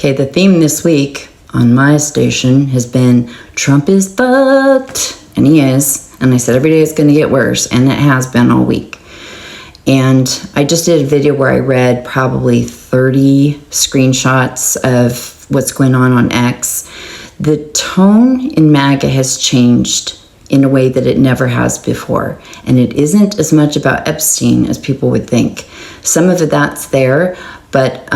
Okay, the theme this week on my station has been Trump is fucked, and he is. And I said every day it's going to get worse, and it has been all week. And I just did a video where I read probably 30 screenshots of what's going on X. The tone in MAGA has changed in a way that it never has before. And it isn't as much about Epstein as people would think. Some of that's there, but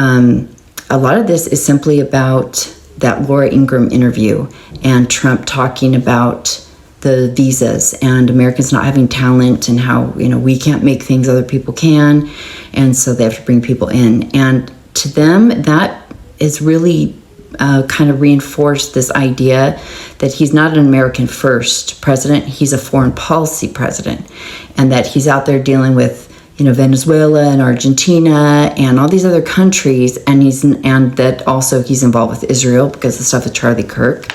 a lot of this is simply about that Laura Ingraham interview and Trump talking about the visas and Americans not having talent and how, we can't make things other people can. And so they have to bring people in. And to them, that is really kind of reinforced this idea that he's not an American first president, he's a foreign policy president, and that he's out there dealing with Venezuela and Argentina and all these other countries, and that also he's involved with Israel because of the stuff with Charlie Kirk,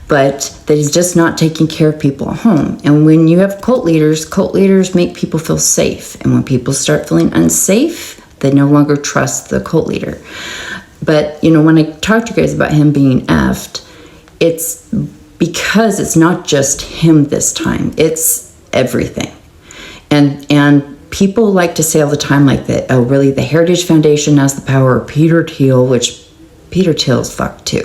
but that he's just not taking care of people at home. And when you have cult leaders make people feel safe, and when people start feeling unsafe, they no longer trust the cult leader. But, when I talk to you guys about him being effed, it's because it's not just him this time. It's everything. And people like to say all the time like that, oh, really, the Heritage Foundation has the power, or Peter Thiel, which Peter Thiel's fucked too,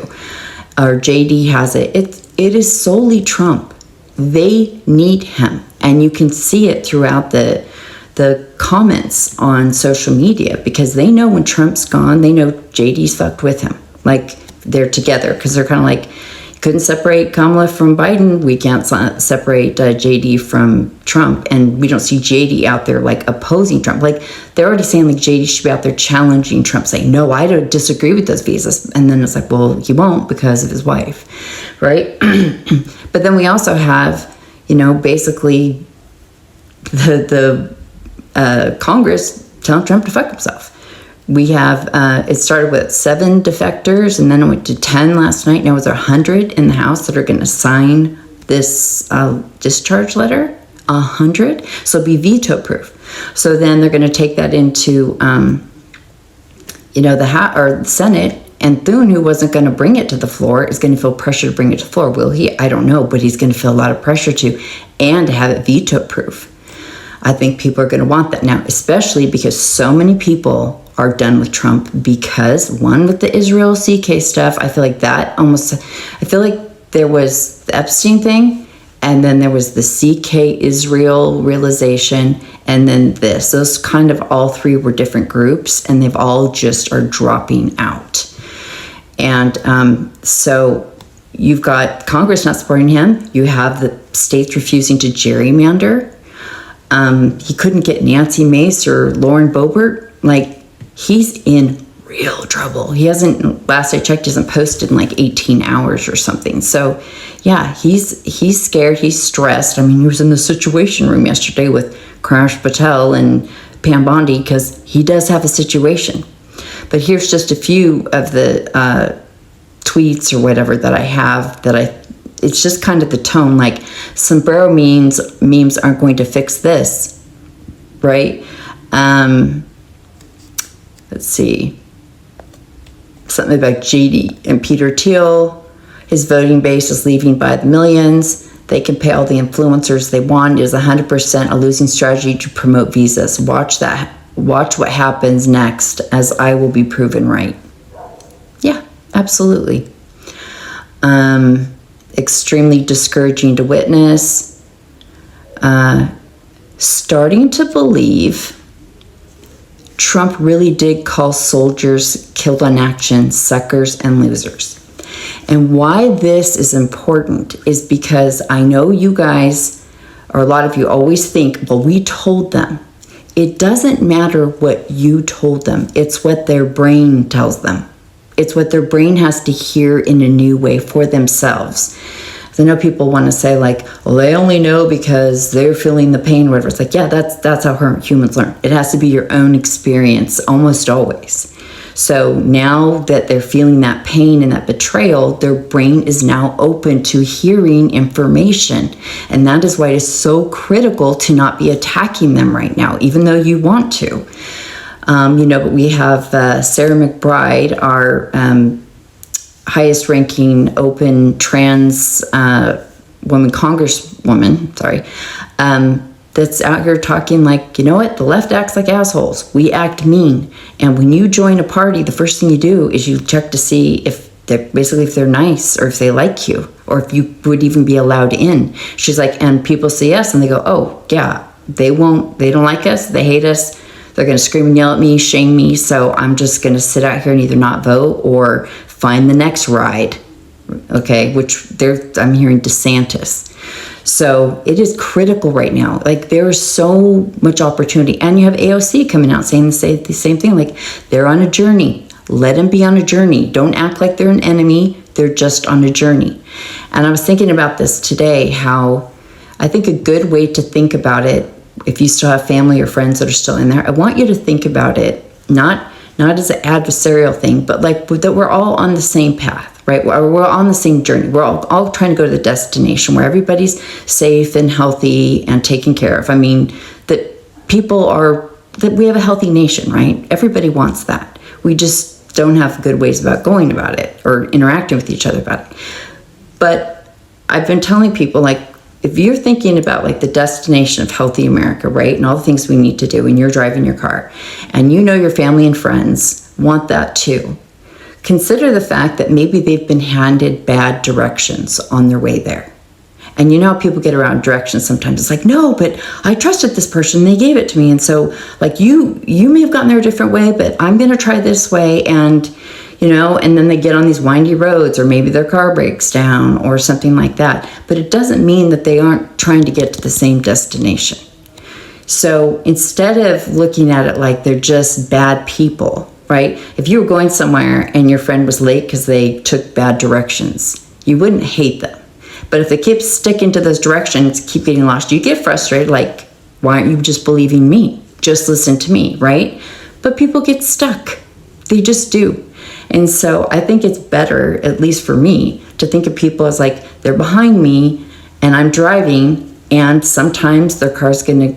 or JD has it. It is solely Trump. They need him. And you can see it throughout the comments on social media, because they know when Trump's gone, they know JD's fucked with him. Like, they're together, because they're kind of like, couldn't separate Kamala from Biden, we can't separate JD from Trump, and we don't see JD out there like opposing Trump. Like, they're already saying like JD should be out there challenging Trump, saying, no, I don't disagree with those visas. And then it's like, well, he won't because of his wife, right? But then we also have, basically the Congress telling Trump to fuck himself. We have, it started with 7 defectors, and then it went to 10 last night. Now it's 100 in the House that are going to sign this discharge letter. 100. So it'll be veto proof. So then they're going to take that into, the Senate. And Thune, who wasn't going to bring it to the floor, is going to feel pressure to bring it to the floor. Will he? I don't know, but he's going to feel a lot of pressure to, and to have it veto proof. I think people are going to want that now, especially because so many people are done with Trump, because one, with the Israel CK stuff, I feel like there was the Epstein thing, and then there was the CK Israel realization, and then this. Those kind of all three were different groups, and they've all just are dropping out. And so you've got Congress not supporting him. You have the states refusing to gerrymander. He couldn't get Nancy Mace or Lauren Boebert. Like, he's in real trouble. He hasn't, last I checked, hasn't posted in like 18 hours or something. So yeah, he's scared, he's stressed. I mean, he was in the Situation Room yesterday with Krish Patel and Pam Bondi, because he does have a situation. But here's just a few of the tweets or whatever that I have it's just kind of the tone, like, sombrero memes aren't going to fix this, right? Let's see. Something about JD and Peter Thiel. His voting base is leaving by the millions. They can pay all the influencers they want. It is 100% a losing strategy to promote visas. Watch what happens next, as I will be proven right. Yeah, absolutely. Extremely discouraging to witness. Starting to believe Trump really did call soldiers killed on action suckers and losers. And why this is important is because I know you guys, or a lot of you, always think, well, we told them. It doesn't matter what you told them. It's what their brain tells them. It's what their brain has to hear in a new way for themselves. I know people want to say, like, well, they only know because they're feeling the pain, whatever. It's like, yeah, that's how humans learn. It has to be your own experience almost always. So now that they're feeling that pain and that betrayal, their brain is now open to hearing information. And that is why it is so critical to not be attacking them right now, even though you want to. But we have Sarah McBride, our highest ranking open trans congresswoman, that's out here talking like, you know what, the left acts like assholes. We act mean. And when you join a party, the first thing you do is you check to see if they're nice, or if they like you, or if you would even be allowed in. She's like, and people say yes, and they go, oh yeah, they don't like us, they hate us, they're gonna scream and yell at me, shame me, so I'm just gonna sit out here and either not vote or find the next ride. Okay, I'm hearing DeSantis. So it is critical right now. Like, there is so much opportunity. And you have AOC coming out saying the same thing. Like, they're on a journey. Let them be on a journey. Don't act like they're an enemy. They're just on a journey. And I was thinking about this today, how I think a good way to think about it, if you still have family or friends that are still in there, I want you to think about it, not as an adversarial thing, but like that we're all on the same path. Right? We're on the same journey. We're all trying to go to the destination where everybody's safe and healthy and taken care of. I mean, that we have a healthy nation, right? Everybody wants that. We just don't have good ways about going about it or interacting with each other about it. But I've been telling people, like, if you're thinking about like the destination of healthy America, right? And all the things we need to do, and you're driving your car and you know your family and friends want that too. Consider the fact that maybe they've been handed bad directions on their way there. And you know how people get around directions sometimes. It's like, no, but I trusted this person, they gave it to me. And so like you may have gotten there a different way, but I'm gonna try this way. And and then they get on these windy roads, or maybe their car breaks down or something like that. But it doesn't mean that they aren't trying to get to the same destination. So instead of looking at it like they're just bad people, right? If you were going somewhere and your friend was late because they took bad directions, you wouldn't hate them. But if they keep sticking to those directions, keep getting lost, you get frustrated, like, why aren't you just believing me? Just listen to me, right? But people get stuck. They just do. And so I think it's better, at least for me, to think of people as like, they're behind me and I'm driving, and sometimes their car's going to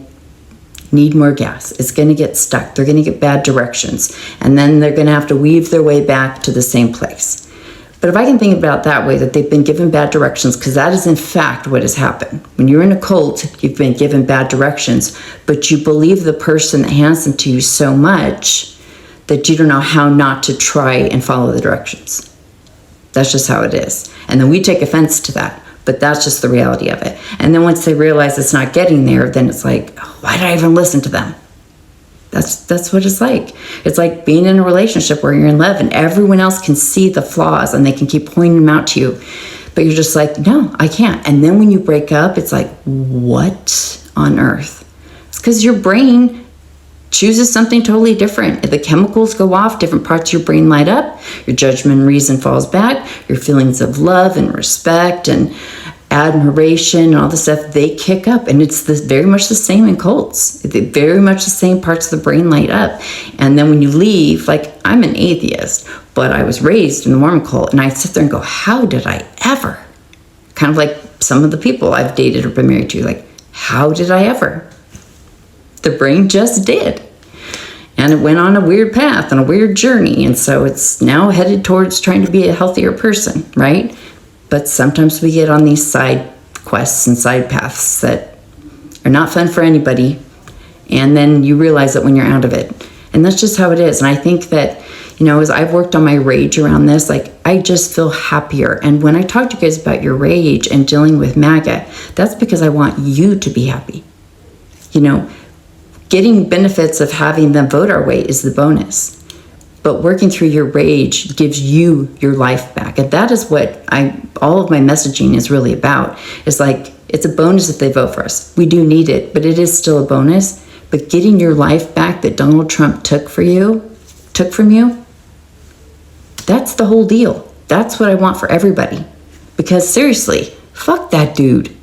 need more gas. It's going to get stuck. They're going to get bad directions. And then they're going to have to weave their way back to the same place. But if I can think about it that way, that they've been given bad directions, because that is in fact what has happened. When you're in a cult, you've been given bad directions, but you believe the person that hands them to you so much that you don't know how not to try and follow the directions. That's just how it is. And then we take offense to that. But that's just the reality of it. And then once they realize it's not getting there, then it's like, oh, why did I even listen to them? That's what it's like. It's like being in a relationship where you're in love and everyone else can see the flaws and they can keep pointing them out to you. But you're just like, no, I can't. And then when you break up, it's like, what on earth? It's because your brain chooses something totally different. If the chemicals go off, different parts of your brain light up, your judgment and reason falls back, your feelings of love and respect and admiration and all the stuff, they kick up. And it's very much the same in cults. Very much the same parts of the brain light up. And then when you leave, like, I'm an atheist, but I was raised in the Mormon cult, and I sit there and go, how did I ever? Kind of like some of the people I've dated or been married to, like, how did I ever? The brain just did. And it went on a weird path and a weird journey. And so it's now headed towards trying to be a healthier person, right? But sometimes we get on these side quests and side paths that are not fun for anybody. And then you realize it when you're out of it. And that's just how it is. And I think that, as I've worked on my rage around this, like, I just feel happier. And when I talk to you guys about your rage and dealing with MAGA, that's because I want you to be happy. Getting benefits of having them vote our way is the bonus. But working through your rage gives you your life back. And that is what all of my messaging is really about. It's like, it's a bonus if they vote for us. We do need it, but it is still a bonus. But getting your life back that Donald Trump took from you, that's the whole deal. That's what I want for everybody. Because seriously, fuck that dude.